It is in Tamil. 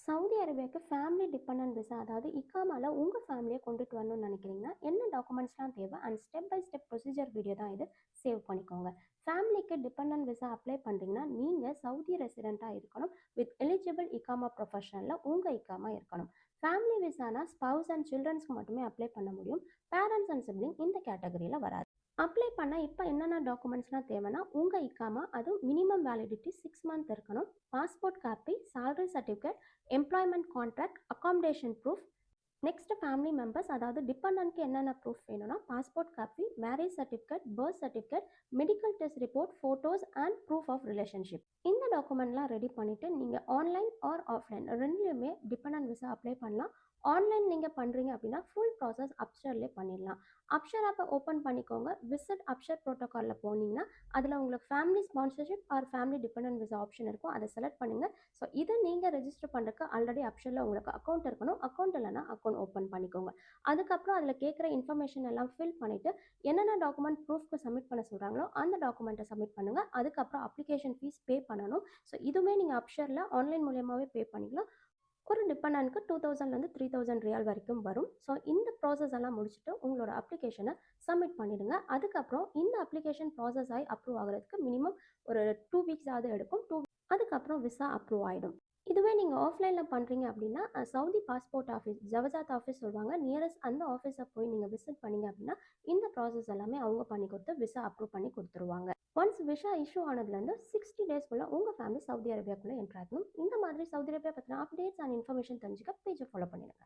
சவுதி அரேபியாவுக்கு ஃபேமிலி டிபெண்டன்ட் விசா அதாவது இக்காமால உங்கள் ஃபேமிலியை கொண்டுட்டு வரணும்னு நினைக்கிறீங்கன்னா என்ன டாக்குமெண்ட்ஸ்லாம் தேவை and step by step procedure video தான் இது. சேவ் பண்ணிக்கோங்க. ஃபேமிலிக்கு டிபெண்டன்ட் விசா அப்ளை பண்ணுறீங்கன்னா நீங்கள் சவுதி ரெசிடெண்ட்டாக இருக்கணும். வித் எலிஜிபிள் இக்காமா ப்ரொஃபஷனலில் உங்கள் இக்காமா இருக்கணும். ஃபேமிலி விசானா ஸ்பவுஸ் அண்ட் சில்ட்ரன்ஸ்க்கு மட்டுமே அப்ளை பண்ண முடியும். பேரண்ட்ஸ் அண்ட் சிப்ளிங் இந்த கேட்டகரியில் வராது. அப்ளை பண்ண இப்போ என்னென்ன டாக்குமெண்ட்ஸ்லாம் தேவைன்னா உங்கள் இக்காமா அது மினிமம் வேலிடிட்டி 6 மந்த் இருக்கணும். Passport copy, salary certificate, employment contract, accommodation proof. Next family members அதாவது டிபெண்டன்ட்க்கு என்னென்ன ப்ரூஃப் வேணும்னா passport copy, marriage certificate, birth certificate, medical test report, photos and proof of relationship. இந்த டாக்குமெண்ட்லாம் ரெடி பண்ணிவிட்டு நீங்கள் ஆன்லைன் ஆர் ஆஃப்லைன் ரெண்டுலேயுமே டிபெண்டன்ட் விசா அப்ளை பண்ணலாம். ஆன்லைன் நீங்கள் பண்ணுறீங்க அப்படின்னா ஃபுல் ப்ராசஸ் அப்ஷர்லேயே பண்ணிடலாம். அப்ஷர் ஆப்பை ஓப்பன் பண்ணிக்கோங்க. விசிட் அப்ஷர் ப்ரோட்டோக்காலில் போனீங்கன்னா அதில் உங்களுக்கு family sponsorship or family dependent visa option இருக்கும். அதை செலக்ட் பண்ணுங்கள். ஸோ இதை நீங்கள் ரெஜிஸ்டர் பண்ணுறதுக்கு ஆல்ரெடி அப்ஷரில் உங்களுக்கு அக்கௌண்ட் இருக்கணும். அக்கௌண்ட் இல்லைனா அக்கௌண்ட் ஓப்பன் பண்ணிக்கோங்க. அதுக்கப்புறம் அதில் கேட்குற இன்ஃபர்மேஷன் எல்லாம் ஃபில் பண்ணிவிட்டு என்னென்ன டாக்குமெண்ட் ப்ரூஃப்க்கு சப்மிட் பண்ண சொல்கிறாங்களோ அந்த டாக்குமெண்ட்டை சப்மிட் பண்ணுங்கள். அதுக்கப்புறம் அப்ளிகேஷன் ஃபீஸ் பே பண்ணணும். ஸோ இதுவுமே நீங்கள் அப்ஷரில் ஆன்லைன் மூலியமாகவே பே பண்ணிக்கலாம். ஒரு டிபெண்டன்ட்க்கு 2000 3000 ரியால் வரைக்கும் வரும். ஸோ இந்த ப்ராசஸ் எல்லாம் முடிச்சுட்டு உங்களோட அப்ளிகேஷனை சப்மிட் பண்ணிடுங்க. அதுக்கப்புறம் இந்த அப்ளிகேஷன் ப்ராசஸ் ஆகி அப்ரூவ் ஆகிறதுக்கு மினிமம் ஒரு 2 வீக்ஸ் ஆகுது எடுக்கும். அதுக்கப்புறம் விசா அப்ரூவ் ஆகிடும். இதுவே நீங்கள் ஆஃப்லைனில் பண்ணுறீங்க அப்படின்னா சவுதி பாஸ்போர்ட் ஆஃபீஸ் ஜவஜாத் ஆஃபீஸ் சொல்லுவாங்க. நியரஸ்ட் அந்த ஆஃபீஸை போய் நீங்கள் விசிட் பண்ணீங்க அப்படின்னா இந்த ப்ராசஸ் எல்லாமே அவங்க பண்ணி கொடுத்து விசா அப்ரூவ் பண்ணி கொடுத்துருவாங்க. ஒன்ஸ் விசா இஷ்யூ ஆனதுலேருந்து 60 டேஸ்க்குள்ளே உங்கள் ஃபேமிலி சவுதி அரேபியாக்குள்ளே என்ட்ரு ஆகணும். இந்த மாதிரி சவுதி அரேபியா பற்றின அப்டேட்ஸ் அண்ட் இன்ஃபர்மேஷன் தெரிஞ்சுக்க பேஜை ஃபாலோ பண்ணிடுங்க.